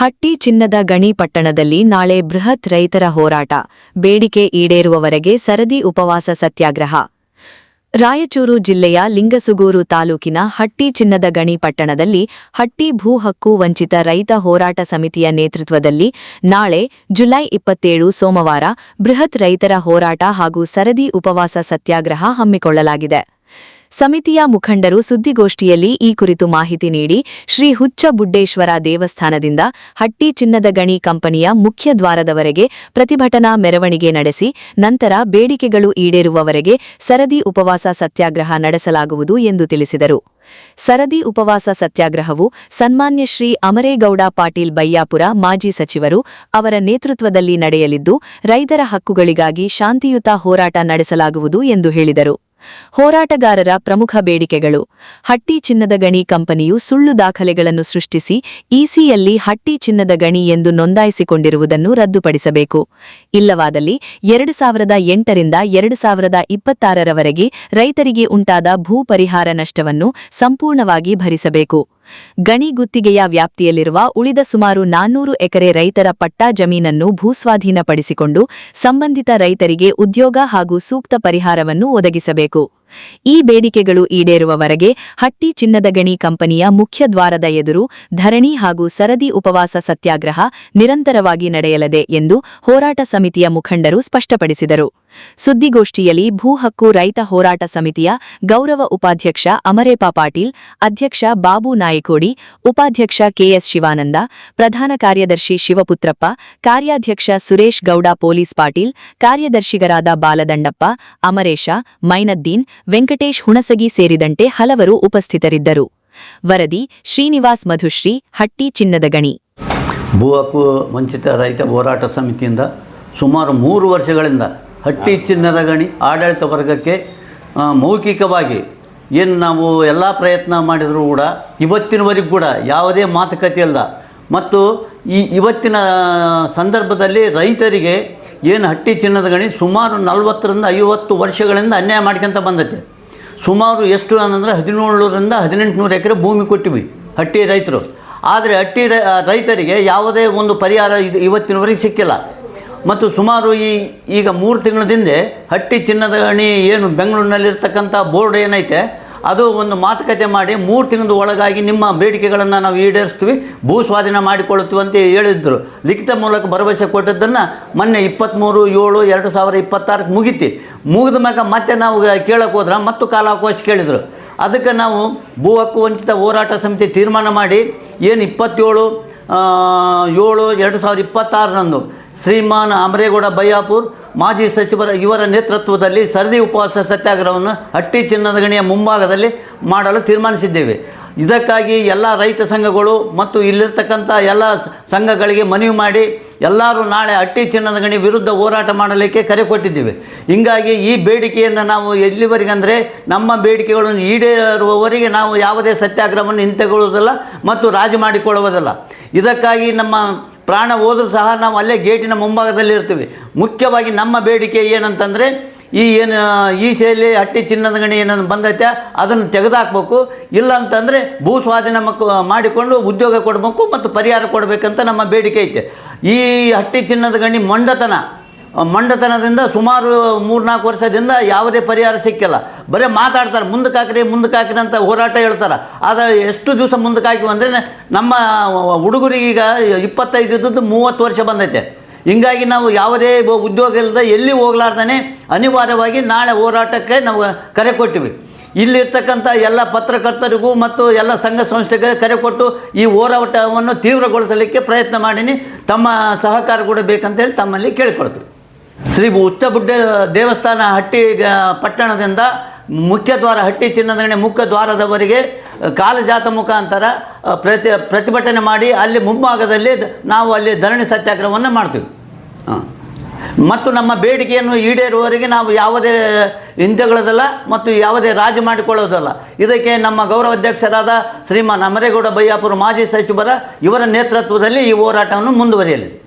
ಹಟ್ಟಿ ಚಿನ್ನದ ಗಣಿ ಪಟ್ಟಣದಲ್ಲಿ ನಾಳೆ ಬೃಹತ್ ರೈತರ ಹೋರಾಟ, ಬೇಡಿಕೆ ಈಡೇರುವವರೆಗೆ ಸರದಿ ಉಪವಾಸ ಸತ್ಯಾಗ್ರಹ. ರಾಯಚೂರು ಜಿಲ್ಲೆಯ ಲಿಂಗಸುಗೂರು ತಾಲೂಕಿನ ಹಟ್ಟಿ ಚಿನ್ನದ ಗಣಿ ಪಟ್ಟಣದಲ್ಲಿ ಹಟ್ಟಿ ಭೂ ಹಕ್ಕು ವಂಚಿತ ರೈತ ಹೋರಾಟ ಸಮಿತಿಯ ನೇತೃತ್ವದಲ್ಲಿ ನಾಳೆ ಜುಲೈ 27 ಸೋಮವಾರ ಬೃಹತ್ ರೈತರ ಹೋರಾಟ ಹಾಗೂ ಸರದಿ ಉಪವಾಸ ಸತ್ಯಾಗ್ರಹ ಹಮ್ಮಿಕೊಳ್ಳಲಾಗಿದೆ. ಸಮಿತಿಯ ಮುಖಂಡರು ಸುದ್ದಿಗೋಷ್ಠಿಯಲ್ಲಿ ಈ ಕುರಿತು ಮಾಹಿತಿ ನೀಡಿ, ಶ್ರೀ ಹುಚ್ಚ ಬುಡ್ಡೇಶ್ವರ ದೇವಸ್ಥಾನದಿಂದ ಹಟ್ಟಿ ಚಿನ್ನದ ಗಣಿ ಕಂಪನಿಯ ಮುಖ್ಯ ದ್ವಾರದವರೆಗೆ ಪ್ರತಿಭಟನಾ ಮೆರವಣಿಗೆ ನಡೆಸಿ, ನಂತರ ಬೇಡಿಕೆಗಳು ಈಡೇರುವವರೆಗೆ ಸರದಿ ಉಪವಾಸ ಸತ್ಯಾಗ್ರಹ ನಡೆಸಲಾಗುವುದು ಎಂದು ತಿಳಿಸಿದರು. ಸರದಿ ಉಪವಾಸ ಸತ್ಯಾಗ್ರಹವು ಸನ್ಮಾನ್ಯ ಶ್ರೀ ಅಮರೇಗೌಡ ಪಾಟೀಲ್ ಬಯ್ಯಾಪುರ ಮಾಜಿ ಸಚಿವರು ಅವರ ನೇತೃತ್ವದಲ್ಲಿ ನಡೆಯಲಿದ್ದು, ರೈತರ ಹಕ್ಕುಗಳಿಗಾಗಿ ಶಾಂತಿಯುತ ಹೋರಾಟ ನಡೆಸಲಾಗುವುದು ಎಂದು ಹೇಳಿದರು. ಹೋರಾಟಗಾರರ ಪ್ರಮುಖ ಬೇಡಿಕೆಗಳು: ಹಟ್ಟಿ ಚಿನ್ನದ ಗಣಿ ಕಂಪನಿಯು ಸುಳ್ಳು ದಾಖಲೆಗಳನ್ನು ಸೃಷ್ಟಿಸಿ ಇಸಿಯಲ್ಲಿ ಹಟ್ಟಿ ಚಿನ್ನದ ಗಣಿ ಎಂದು ನೋಂದಾಯಿಸಿಕೊಂಡಿರುವುದನ್ನು ರದ್ದುಪಡಿಸಬೇಕು. ಇಲ್ಲವಾದಲ್ಲಿ 2008 ರಿಂದ 2026ರವರೆಗೆ ರೈತರಿಗೆ ಉಂಟಾದ ಭೂ ಪರಿಹಾರ ನಷ್ಟವನ್ನು ಸಂಪೂರ್ಣವಾಗಿ ಭರಿಸಬೇಕು. ಗಣಿ ಗುತ್ತಿಗೆಯ ವ್ಯಾಪ್ತಿಯಲ್ಲಿರುವ ಉಳಿದ ಸುಮಾರು 400 ಎಕರೆ ರೈತರ ಪಟ್ಟಾ ಜಮೀನನ್ನು ಭೂಸ್ವಾಧೀನಪಡಿಸಿಕೊಂಡು ಸಂಬಂಧಿತ ರೈತರಿಗೆ ಉದ್ಯೋಗ ಹಾಗೂ ಸೂಕ್ತ ಪರಿಹಾರವನ್ನು ಒದಗಿಸಬೇಕು. ಈ ಬೇಡಿಕೆಗಳು ಈಡೇರುವವರೆಗೆ ಹಟ್ಟಿ ಚಿನ್ನದ ಗಣಿ ಕಂಪನಿಯ ಮುಖ್ಯ ದ್ವಾರದ ಎದುರು ಧರಣಿ ಹಾಗೂ ಸರದಿ ಉಪವಾಸ ಸತ್ಯಾಗ್ರಹ ನಿರಂತರವಾಗಿ ನಡೆಯಲಿದೆ ಎಂದು ಹೋರಾಟ ಸಮಿತಿಯ ಮುಖಂಡರು ಸ್ಪಷ್ಟಪಡಿಸಿದರು. ಸುದ್ದಿಗೋಷ್ಠಿಯಲ್ಲಿ ಭೂ ಹಕ್ಕು ರೈತ ಹೋರಾಟ ಸಮಿತಿಯ ಗೌರವ ಉಪಾಧ್ಯಕ್ಷ ಅಮರೇಪ ಪಾಟೀಲ್, ಅಧ್ಯಕ್ಷ ಬಾಬು ನಾಯಕೋಡಿ, ಉಪಾಧ್ಯಕ್ಷ ಕೆಎಸ್ ಶಿವಾನಂದ, ಪ್ರಧಾನ ಕಾರ್ಯದರ್ಶಿ ಶಿವಪುತ್ರಪ್ಪ, ಕಾರ್ಯಾಧ್ಯಕ್ಷ ಸುರೇಶ್ ಗೌಡ ಪೊಲೀಸ್ ಪಾಟೀಲ್, ಕಾರ್ಯದರ್ಶಿಗರಾದ ಬಾಲದಂಡಪ್ಪ, ಅಮರೇಶ, ಮೈನದ್ದೀನ್, ವೆಂಕಟೇಶ್ ಹುಣಸಗಿ ಸೇರಿದಂತೆ ಹಲವರು ಉಪಸ್ಥಿತರಿದ್ದರು. ವರದಿ ಶ್ರೀನಿವಾಸ್ ಮಧುಶ್ರೀ, ಹಟ್ಟಿ ಚಿನ್ನದ ಗಣಿ. ಭೂ ಹಕ್ಕು ವಂಚಿತ ರೈತ ಹೋರಾಟ ಸಮಿತಿಯಿಂದ ಸುಮಾರು 3 ವರ್ಷಗಳಿಂದ ಹಟ್ಟಿ ಚಿನ್ನದ ಗಣಿ ಆಡಳಿತ ವರ್ಗಕ್ಕೆ ಮೌಖಿಕವಾಗಿ ಏನು ನಾವು ಎಲ್ಲ ಪ್ರಯತ್ನ ಮಾಡಿದರೂ ಕೂಡ ಇವತ್ತಿನವರೆಗೂ ಕೂಡ ಯಾವುದೇ ಮಾತುಕತೆ ಇಲ್ಲ. ಮತ್ತು ಇವತ್ತಿನ ಸಂದರ್ಭದಲ್ಲಿ ರೈತರಿಗೆ ಏನು ಹಟ್ಟಿ ಚಿನ್ನದ ಗಣಿ ಸುಮಾರು 40 ರಿಂದ 50 ವರ್ಷಗಳಿಂದ ಅನ್ಯಾಯ ಮಾಡ್ಕೊಂತ ಬಂದೈತೆ. ಸುಮಾರು ಎಷ್ಟು ಅಂದರೆ 1700 ರಿಂದ 1800 ಎಕರೆ ಭೂಮಿ ಕೊಟ್ಟಿವಿ ಹಟ್ಟಿ ರೈತರು. ಆದರೆ ಹಟ್ಟಿ ರೈತರಿಗೆ ಯಾವುದೇ ಒಂದು ಪರಿಹಾರ ಇವತ್ತಿನವರೆಗೆ ಸಿಕ್ಕಿಲ್ಲ. ಮತ್ತು ಸುಮಾರು ಈಗ 3 ತಿಂಗಳದಿಂದ ಹಟ್ಟಿ ಚಿನ್ನದ ಗಣಿ ಏನು ಬೆಂಗಳೂರಿನಲ್ಲಿರ್ತಕ್ಕಂಥ ಬೋರ್ಡ್ ಏನೈತೆ ಅದು ಒಂದು ಮಾತುಕತೆ ಮಾಡಿ 3 ತಿಂಗಳ ಒಳಗಾಗಿ ನಿಮ್ಮ ಬೇಡಿಕೆಗಳನ್ನು ನಾವು ಈಡೇರಿಸ್ತೀವಿ, ಭೂ ಸ್ವಾಧೀನ ಮಾಡಿಕೊಳ್ಳುತ್ತೀವಿ ಅಂತ ಹೇಳಿದ್ರು. ಲಿಖಿತ ಮೂಲಕ ಭರವಸೆ ಕೊಟ್ಟದ್ದನ್ನು ಮೊನ್ನೆ 23/7/2026 ಮುಗಿದ ಮ್ಯಾಗ ಮತ್ತೆ ನಾವು ಕೇಳಕ್ಕೆ ಹೋದ್ರೆ ಮತ್ತು ಕಾಲಾವಕಾಶ ಕೇಳಿದರು. ಅದಕ್ಕೆ ನಾವು ಭೂ ಹಕ್ಕು ವಂಚಿತ ಹೋರಾಟ ಸಮಿತಿ ತೀರ್ಮಾನ ಮಾಡಿ ಏನು 27/7/2026 ಶ್ರೀಮಾನ್ ಅಮರೇಗೌಡ ಬಯ್ಯಾಪುರ್ ಮಾಜಿ ಸಚಿವರ ಇವರ ನೇತೃತ್ವದಲ್ಲಿ ಸರದಿ ಉಪವಾಸ ಸತ್ಯಾಗ್ರಹವನ್ನು ಹಟ್ಟಿ ಚಿನ್ನದ ಗಣಿಯ ಮುಂಭಾಗದಲ್ಲಿ ಮಾಡಲು ತೀರ್ಮಾನಿಸಿದ್ದೇವೆ. ಇದಕ್ಕಾಗಿ ಎಲ್ಲ ರೈತ ಸಂಘಗಳು ಮತ್ತು ಇಲ್ಲಿರ್ತಕ್ಕಂಥ ಎಲ್ಲ ಸಂಘಗಳಿಗೆ ಮನವಿ ಮಾಡಿ ಎಲ್ಲರೂ ನಾಳೆ ಹಟ್ಟಿ ಚಿನ್ನದ ಗಣಿ ವಿರುದ್ಧ ಹೋರಾಟ ಮಾಡಲಿಕ್ಕೆ ಕರೆ ಕೊಟ್ಟಿದ್ದೇವೆ. ಹೀಗಾಗಿ ಈ ಬೇಡಿಕೆಯನ್ನು ನಾವು ಎಲ್ಲಿವರೆಗೆ ಅಂದರೆ ನಮ್ಮ ಬೇಡಿಕೆಗಳನ್ನು ಈಡೇರುವವರೆಗೆ ನಾವು ಯಾವುದೇ ಸತ್ಯಾಗ್ರಹವನ್ನು ಹಿಂತೆಗೊಳ್ಳುವುದಿಲ್ಲ ಮತ್ತು ರಾಜಿ ಮಾಡಿಕೊಳ್ಳುವುದಿಲ್ಲ. ಇದಕ್ಕಾಗಿ ನಮ್ಮ ಪ್ರಾಣ ಹೋದರೂ ಸಹ ನಾವು ಅಲ್ಲೇ ಗೇಟಿನ ಮುಂಭಾಗದಲ್ಲಿ ಇರ್ತೀವಿ. ಮುಖ್ಯವಾಗಿ ನಮ್ಮ ಬೇಡಿಕೆ ಏನಂತಂದರೆ ಈ ಶೈಲಿ ಹಟ್ಟಿ ಚಿನ್ನದ ಗಣಿ ಏನನ್ನು ಬಂದೈತೆ ಅದನ್ನು ತೆಗೆದುಹಾಕಬೇಕು. ಇಲ್ಲ ಅಂತಂದರೆ ಭೂ ಸ್ವಾಧೀನ ಮಾಡಿಕೊಂಡು ಉದ್ಯೋಗ ಕೊಡಬೇಕು ಮತ್ತು ಪರಿಹಾರ ಕೊಡಬೇಕಂತ ನಮ್ಮ ಬೇಡಿಕೆ ಐತೆ. ಈ ಹಟ್ಟಿ ಚಿನ್ನದ ಗಣಿ ಮಂಡತನದಿಂದ ಸುಮಾರು 3-4 ವರ್ಷದಿಂದ ಯಾವುದೇ ಪರಿಹಾರ ಸಿಕ್ಕಿಲ್ಲ. ಬರೀ ಮಾತಾಡ್ತಾರೆ, ಮುಂದಕ್ಕೆ ಹಾಕ್ರಿ ಅಂತ ಹೋರಾಟ ಹೇಳ್ತಾರೆ. ಆದರೆ ಎಷ್ಟು ದಿವಸ ಮುಂದಕ್ಕೆ ಹಾಕಿವಿ ಅಂದರೆ ನಮ್ಮ ಹುಡುಗರಿಗೀಗ 25 ಇದ್ದದ್ದು 30 ವರ್ಷ ಬಂದೈತೆ. ಹೀಗಾಗಿ ನಾವು ಯಾವುದೇ ಉದ್ಯೋಗ ಇಲ್ಲದೆ ಎಲ್ಲಿ ಹೋಗ್ಲಾರ್ದೇ ಅನಿವಾರ್ಯವಾಗಿ ನಾಳೆ ಹೋರಾಟಕ್ಕೆ ನಾವು ಕರೆ ಕೊಟ್ಟಿವಿ. ಇಲ್ಲಿರ್ತಕ್ಕಂಥ ಎಲ್ಲ ಪತ್ರಕರ್ತರಿಗೂ ಮತ್ತು ಎಲ್ಲ ಸಂಘ ಸಂಸ್ಥೆಗೆ ಕರೆ ಕೊಟ್ಟು ಈ ಹೋರಾಟವನ್ನು ತೀವ್ರಗೊಳಿಸಲಿಕ್ಕೆ ಪ್ರಯತ್ನ ಮಾಡೀನಿ. ತಮ್ಮ ಸಹಕಾರ ಕೂಡ ಬೇಕಂತೇಳಿ ತಮ್ಮಲ್ಲಿ ಕೇಳಿಕೊಳ್ತೀವಿ. ಶ್ರೀ ಹುಚ್ಚ ಬುಡ್ಡೆ ದೇವಸ್ಥಾನ ಹಟ್ಟಿ ಪಟ್ಟಣದಿಂದ ಮುಖ್ಯ ದ್ವಾರ ಹಟ್ಟಿ ಚಿನ್ನದ ಗಣಿ ಮುಖ್ಯ ದ್ವಾರದವರೆಗೆ ಕಾಲಜಾತ ಮುಖಾಂತರ ಪ್ರತಿಭಟನೆ ಮಾಡಿ ಅಲ್ಲಿ ಮುಂಭಾಗದಲ್ಲಿ ನಾವು ಅಲ್ಲಿ ಧರಣಿ ಸತ್ಯಾಗ್ರಹವನ್ನು ಮಾಡ್ತೀವಿ. ಮತ್ತು ನಮ್ಮ ಬೇಡಿಕೆಯನ್ನು ಈಡೇರುವವರೆಗೆ ನಾವು ಯಾವುದೇ ಹಿಂತೆಗೊಳ್ಳೋದಲ್ಲ ಮತ್ತು ಯಾವುದೇ ರಾಜಿ ಮಾಡಿಕೊಳ್ಳೋದಲ್ಲ. ಇದಕ್ಕೆ ನಮ್ಮ ಗೌರವ ಅಧ್ಯಕ್ಷರಾದ ಶ್ರೀಮಾನ್ ಅಮರೇಗೌಡ ಬಯ್ಯಾಪುರ ಮಾಜಿ ಸಚಿವರ ಇವರ ನೇತೃತ್ವದಲ್ಲಿ ಈ ಹೋರಾಟವನ್ನು ಮುಂದುವರಿಯಲಿದೆ.